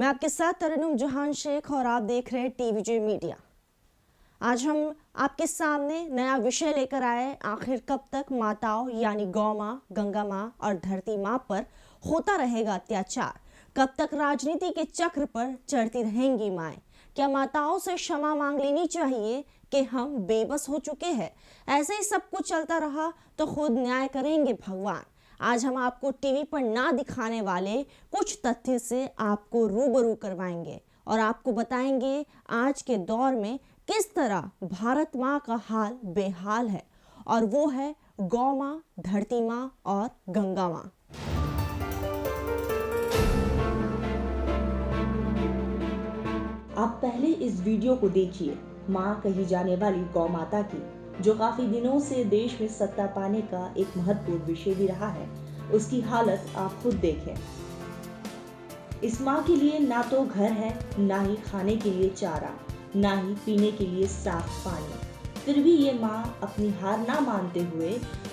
आपके साथ तरन्नुम जहान शेख और आप देख रहे हैं टीवीजे मीडिया। आज हम आपके सामने नया विषय लेकर आए। आखिर कब तक माताओं यानी गौ माँ, गंगा माँ और धरती माँ पर होता रहेगा अत्याचार? कब तक राजनीति के चक्र पर चढ़ती रहेंगी माएं? क्या माताओं से क्षमा मांग लेनी चाहिए कि हम बेबस हो चुके हैं? ऐसे ही सब कुछ चलता रहा तो खुद न्याय करेंगे भगवान। आज हम आपको टीवी पर ना दिखाने वाले कुछ तथ्य से आपको रूबरू करवाएंगे और आपको बताएंगे आज के दौर में किस तरह भारत माँ का हाल बेहाल है, और वो है गौ माँ, धरती माँ और गंगा माँ। आप पहले इस वीडियो को देखिए माँ कही जाने वाली गौ माता की, जो काफी दिनों से देश में सत्ता पाने का एक महत्वपूर्ण विषय भी रहा है। उसकी हालत आप खुद देखें। इस माँ के लिए ना तो घर है, ना ही खाने के लिए चारा, ना ही पीने के लिए साफ पानी। फिर भी ये माँ अपनी हार ना मानते हुए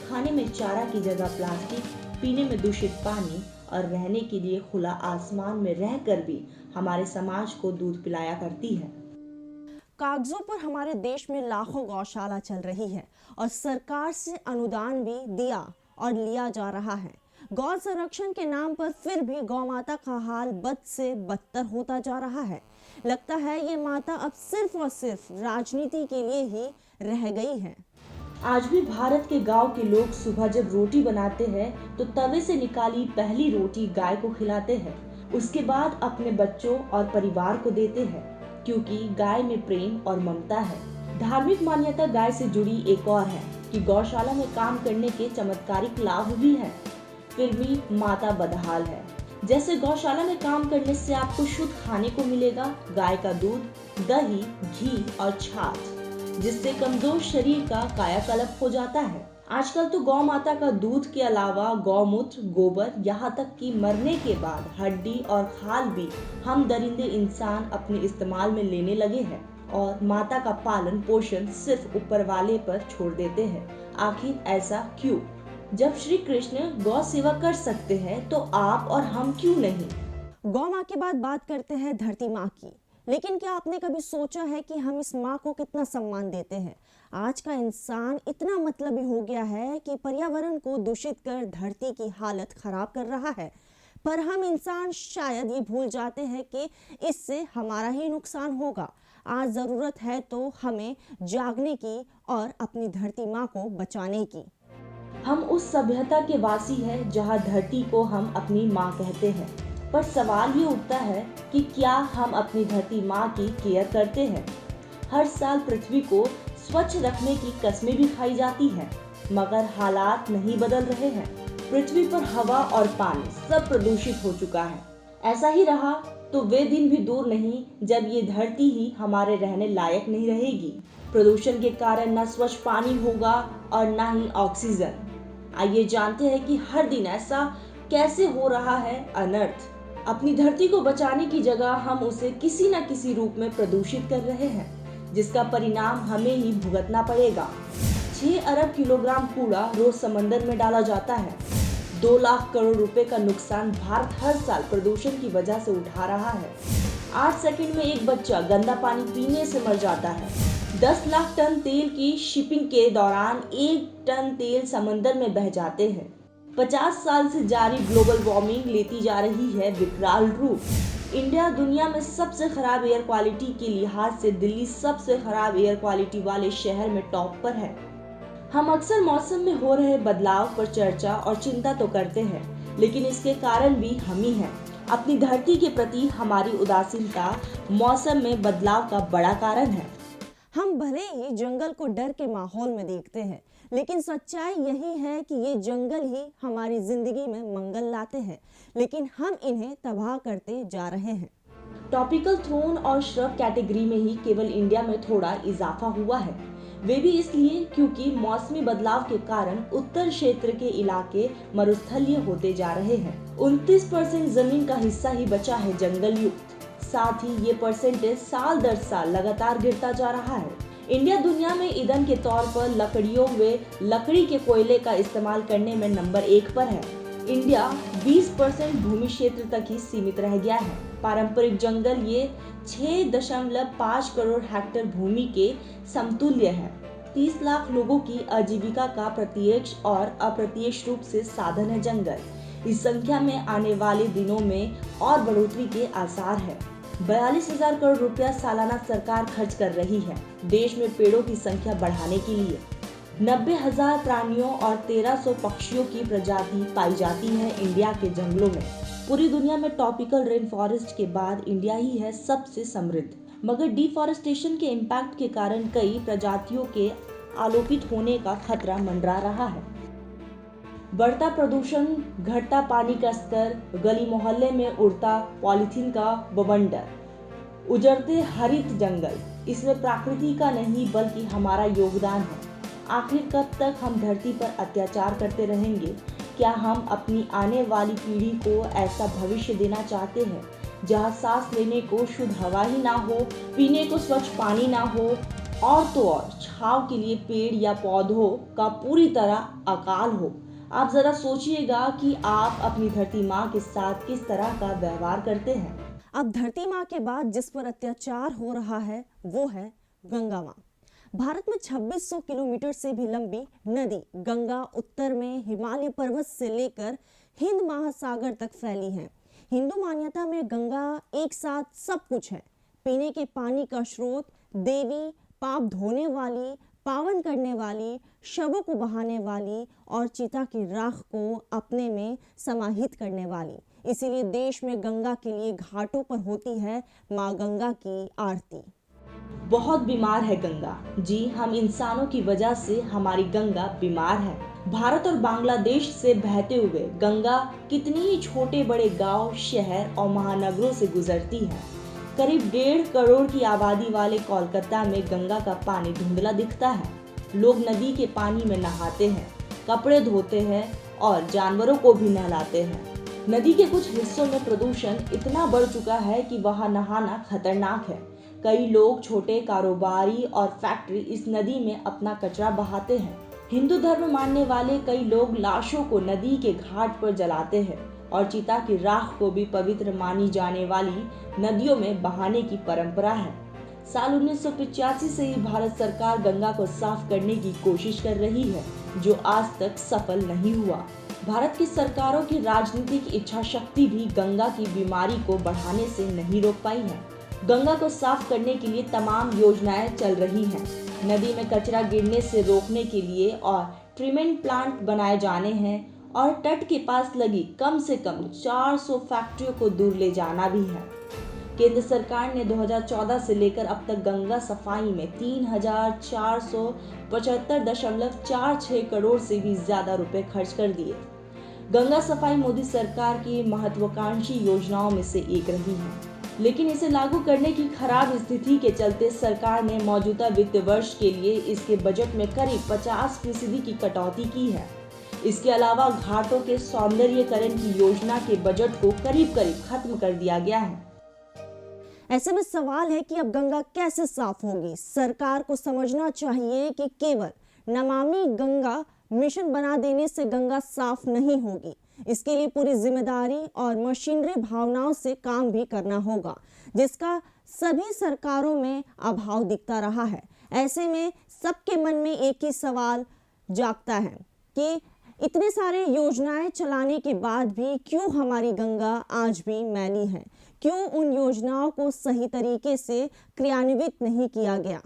खाने में चारा की जगह प्लास्टिक, पीने में दूषित पानी और रहने के लिए खुला आसमान में रहकर भी हमारे समाज को दूध पिलाया करती है। कागजों पर हमारे देश में लाखों गौशाला चल रही है और सरकार से अनुदान भी दिया और लिया जा रहा है। गौ संरक्षण के नाम पर फिर भी गौ माता का हाल बद से बदतर होता जा रहा है। लगता है ये माता अब सिर्फ और सिर्फ राजनीति के लिए ही रह गई है। आज भी भारत के गांव के लोग सुबह जब रोटी बनाते हैं तो तवे से निकाली पहली रोटी गाय को खिलाते हैं। उसके बाद अपने बच्चों और परिवार को देते हैं, क्योंकि गाय में प्रेम और ममता है। धार्मिक मान्यता गाय से जुड़ी एक और है कि गौशाला में काम करने के चमत्कारिक लाभ भी हैं। फिर भी माता बदहाल है। जैसे गौशाला में काम करने से आपको शुद्ध खाने को मिलेगा, गाय का दूध, दही, घी और छाछ, जिससे कमजोर शरीर का कायाकल्प हो जाता है। आजकल तो गौ माता का दूध के अलावा गौमूत्र, गोबर, यहाँ तक कि मरने के बाद हड्डी और खाल भी हम दरिंदे इंसान अपने इस्तेमाल में लेने लगे हैं और माता का पालन पोषण सिर्फ ऊपर वाले पर छोड़ देते हैं। आखिर ऐसा क्यों? जब श्री कृष्ण गौ सेवा कर सकते हैं तो आप और हम क्यों नहीं? गौ माँ के बाद बात करते हैं धरती माँ की। लेकिन क्या आपने कभी सोचा है कि हम इस माँ को कितना सम्मान देते हैं? आज का इंसान इतना मतलबी हो गया है कि पर्यावरण को दूषित कर धरती की हालत खराब कर रहा है, पर हम इंसान शायद ये भूल जाते हैं कि इससे हमारा ही नुकसान होगा। आज जरूरत है तो हमें जागने की और अपनी धरती माँ को बचाने की। हम उस सभ्यता के वासी हैं जहाँ धरती को हम अपनी माँ कहते हैं, पर सवाल ये उठता है कि क्या हम अपनी धरती माँ की केयर करते हैं? हर साल पृथ्वी को स्वच्छ रखने की कस्में भी खाई जाती हैं, मगर हालात नहीं बदल रहे हैं। पृथ्वी पर हवा और पानी सब प्रदूषित हो चुका है। ऐसा ही रहा तो वे दिन भी दूर नहीं जब ये धरती ही हमारे रहने लायक नहीं रहेगी। प्रदूषण के कारण न स्वच्छ पानी होगा और न ही ऑक्सीजन। आइए जानते हैं कि हर दिन ऐसा कैसे हो रहा है अनर्थ। अपनी धरती को बचाने की जगह हम उसे किसी न किसी रूप में प्रदूषित कर रहे हैं, जिसका परिणाम हमें ही भुगतना पड़ेगा। 6 अरब किलोग्राम कूड़ा रोज समंदर में डाला जाता है। 2 लाख करोड़ रुपए का नुकसान भारत हर साल प्रदूषण की वजह से उठा रहा है। 8 सेकंड में एक बच्चा गंदा पानी पीने से मर जाता है। 10 लाख टन तेल की शिपिंग के दौरान 1 टन तेल समंदर में बह जाते हैं। 50 साल से जारी ग्लोबल वार्मिंग लेती जा रही है विकराल रूप। इंडिया दुनिया में सबसे खराब एयर क्वालिटी के लिहाज से दिल्ली सबसे खराब एयर क्वालिटी वाले शहर में टॉप पर है। हम अक्सर मौसम में हो रहे बदलाव पर चर्चा और चिंता तो करते हैं, लेकिन इसके कारण भी हम ही हैं। अपनी धरती के प्रति हमारी उदासीनता मौसम में बदलाव का बड़ा कारण है। हम भले ही जंगल को डर के माहौल में देखते हैं, लेकिन सच्चाई यही है कि ये जंगल ही हमारी जिंदगी में मंगल लाते हैं, लेकिन हम इन्हें तबाह करते जा रहे हैं। ट्रॉपिकल थ्रोन और श्रब कैटेगरी में ही केवल इंडिया में थोड़ा इजाफा हुआ है। वे भी इसलिए क्योंकि मौसमी बदलाव के कारण उत्तर क्षेत्र के इलाके मरुस्थलीय होते जा रहे हैं। 29% जमीन का हिस्सा ही बचा है जंगल युक्त। साथ ही ये परसेंटेज साल दर साल लगातार गिरता जा रहा है। इंडिया दुनिया में ईंधन के तौर पर लकड़ियों व लकड़ी के कोयले का इस्तेमाल करने में नंबर 1 पर है। इंडिया 20% भूमि क्षेत्र तक ही सीमित रह गया है। पारंपरिक जंगल ये 6.5 करोड़ हेक्टेयर भूमि के समतुल्य है। 30 लाख लोगों की आजीविका का प्रत्यक्ष और अप्रत्यक्ष रूप से साधन है जंगल। इस संख्या में आने वाले दिनों में और बढ़ोतरी के आसार है। 42,000 करोड़ रुपया सालाना सरकार खर्च कर रही है देश में पेड़ों की संख्या बढ़ाने के लिए। 90,000 प्राणियों और 1300 पक्षियों की प्रजाति पाई जाती है इंडिया के जंगलों में। पूरी दुनिया में ट्रॉपिकल रेन फॉरेस्ट के बाद इंडिया ही है सबसे समृद्ध, मगर डिफॉरेस्टेशन के इम्पैक्ट के कारण कई प्रजातियों के आलोपित होने का खतरा मंडरा रहा है। बढ़ता प्रदूषण, घटता पानी का स्तर, गली मोहल्ले में उड़ता पॉलीथीन का बवंडर, उजड़ते हरित जंगल, इसमें प्रकृति का नहीं बल्कि हमारा योगदान है। आखिर कब तक हम धरती पर अत्याचार करते रहेंगे? क्या हम अपनी आने वाली पीढ़ी को ऐसा भविष्य देना चाहते हैं जहां सांस लेने को शुद्ध हवा ही ना हो, पीने को स्वच्छ पानी ना हो, और तो और छांव के लिए पेड़ या पौधों का पूरी तरह अकाल हो? आप जरा सोचिएगा कि आप अपनी धरती माँ के साथ किस तरह का व्यवहार करते हैं। अब धरती माँ के बाद जिस पर अत्याचार हो रहा है वो है गंगा माँ। भारत में 2600 किलोमीटर से भी लंबी नदी गंगा उत्तर में हिमालय पर्वत से लेकर हिंद महासागर तक फैली है। हिंदू मान्यता में गंगा एक साथ सब कुछ है। पीने के पानी का स्रोत, देवी, पाप धोने वाली, पावन करने वाली, शवों को बहाने वाली और चिता की राख को अपने में समाहित करने वाली। इसीलिए देश में गंगा के लिए घाटों पर होती है माँ गंगा की आरती। बहुत बीमार है गंगा। जी, हम इंसानों की वजह से हमारी गंगा बीमार है। भारत और बांग्लादेश से बहते हुए गंगा कितनी ही छोटे बड़े गांव, शहर और महानगरों से गुजरती है। करीब 1.5 करोड़ की आबादी वाले कोलकाता में गंगा का पानी धुंधला दिखता है। लोग नदी के पानी में नहाते हैं, कपड़े धोते हैं और जानवरों को भी नहलाते हैं। नदी के कुछ हिस्सों में प्रदूषण इतना बढ़ चुका है कि वहां नहाना खतरनाक है। कई लोग, छोटे कारोबारी और फैक्ट्री इस नदी में अपना कचरा बहाते हैं। हिंदू धर्म मानने वाले कई लोग लाशों को नदी के घाट पर जलाते हैं और चिता की राख को भी पवित्र मानी जाने वाली नदियों में बहाने की परंपरा है। साल 1985 से ही भारत सरकार गंगा को साफ करने की कोशिश कर रही है, जो आज तक सफल नहीं हुआ। भारत की सरकारों की राजनीतिक इच्छा शक्ति भी गंगा की बीमारी को बढ़ाने से नहीं रोक पाई है। गंगा को साफ करने के लिए तमाम योजनाएं चल रही हैं। नदी में कचरा गिरने से रोकने के लिए और ट्रीटमेंट प्लांट बनाए जाने हैं और तट के पास लगी कम से कम 400 फैक्ट्रियों को दूर ले जाना भी है। केंद्र सरकार ने 2014 से लेकर अब तक गंगा सफाई में 3,475.46 करोड़ से भी ज्यादा रुपए खर्च कर दिए। गंगा सफाई मोदी सरकार की महत्वाकांक्षी योजनाओं में से एक रही है, लेकिन इसे लागू करने की खराब स्थिति के चलते सरकार ने मौजूदा वित्त वर्ष के लिए इसके बजट में करीब 50% की कटौती की है। इसके अलावा घाटों के सौंदर्यीकरण की योजना के बजट को करीब खत्म कर दिया गया है। ऐसे में सवाल है कि अब गंगा कैसे साफ होगी। सरकार को समझना चाहिए कि केवल नमामि गंगा मिशन बना देने से गंगा साफ नहीं होगी। इसके लिए पूरी जिम्मेदारी और मशीनरी भावनाओं से काम भी करना होगा, जिसका सभी सरकारों में अभाव दिखता रहा है। ऐसे में सबके मन में एक ही सवाल जागता है कि इतने सारे योजनाएं चलाने के बाद भी क्यों हमारी गंगा आज भी मैली है? क्यों उन योजनाओं को सही तरीके से क्रियान्वित नहीं किया गया?